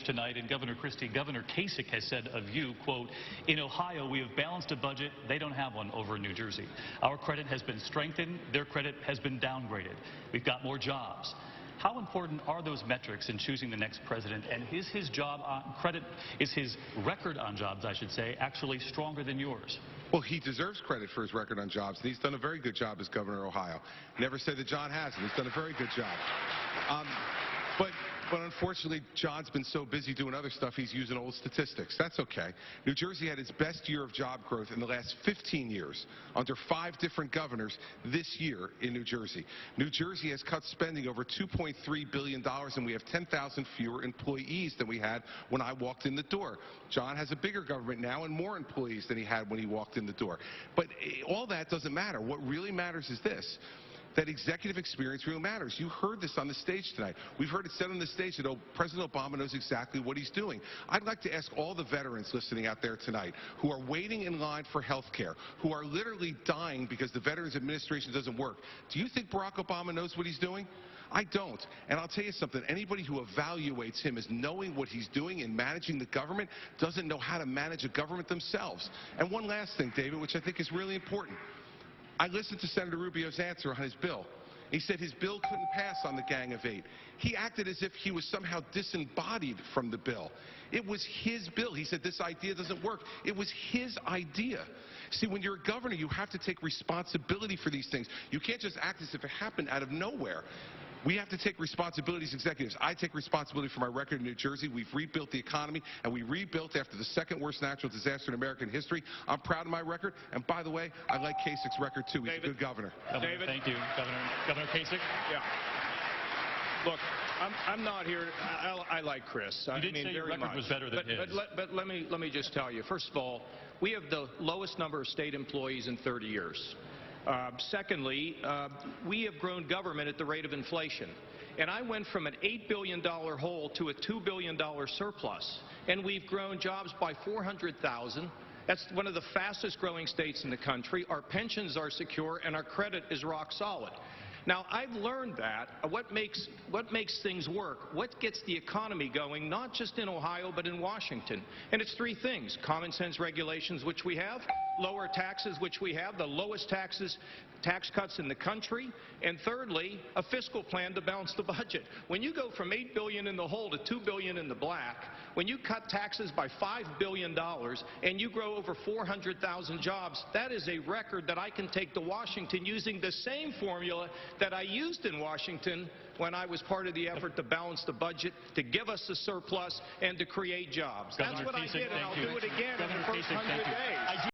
stage tonight, and Governor Christie, Governor Kasich has said of you, quote, "In Ohio, we have balanced a budget. They don't have one over in New Jersey. Our credit has been strengthened. Their credit has been downgraded. We've got more jobs." How important are those metrics in choosing the next president? And is his his record on jobs, I should say, actually stronger than yours? Well, he deserves credit for his record on jobs, and he's done a very good job as governor of Ohio. Never said that John hasn't. He's done a very good job. But unfortunately, John's been so busy doing other stuff, he's using old statistics. That's okay. New Jersey had its best year of job growth in the last 15 years, under 5 different governors this year in New Jersey. New Jersey has cut spending over $2.3 billion, and we have 10,000 fewer employees than we had when I walked in the door. John has a bigger government now and more employees than he had when he walked in the door. But all that doesn't matter. What really matters is this: that executive experience really matters. You heard this on the stage tonight. We've heard it said on the stage that President Obama knows exactly what he's doing. I'd like to ask all the veterans listening out there tonight who are waiting in line for health care, who are literally dying because the Veterans Administration doesn't work, do you think Barack Obama knows what he's doing? I don't. And I'll tell you something, anybody who evaluates him as knowing what he's doing in managing the government doesn't know how to manage a government themselves. And one last thing, David, which I think is really important. I listened to Senator Rubio's answer on his bill. He said his bill couldn't pass on the Gang of 8. He acted as if he was somehow disembodied from the bill. It was his bill. He said this idea doesn't work. It was his idea. See, when you're a governor, you have to take responsibility for these things. You can't just act as if it happened out of nowhere. We have to take responsibility as executives. I take responsibility for my record in New Jersey. We've rebuilt the economy, and we rebuilt after the second worst natural disaster in American history. I'm proud of my record, and by the way, I like Kasich's record too. He's a good governor. David, thank you, Governor Kasich. Yeah. Look, I'm not here. I like Chris. You did say your record was better than his. But let me just tell you. First of all, we have the lowest number of state employees in 30 years. Secondly, we have grown government at the rate of inflation. And I went from an $8 billion hole to a $2 billion surplus. And we've grown jobs by 400,000. That's one of the fastest growing states in the country. Our pensions are secure, and our credit is rock solid. Now, I've learned that what makes things work, what gets the economy going, not just in Ohio, but in Washington. And it's 3 things: common sense regulations, which we have; lower taxes, which we have, the lowest tax cuts in the country; and thirdly, a fiscal plan to balance the budget. When you go from $8 billion in the hole to $2 billion in the black, when you cut taxes by $5 billion and you grow over 400,000 jobs, that is a record that I can take to Washington using the same formula that I used in Washington when I was part of the effort to balance the budget, to give us a surplus, and to create jobs. That's what I did, and I'll do it again in the first 100 days.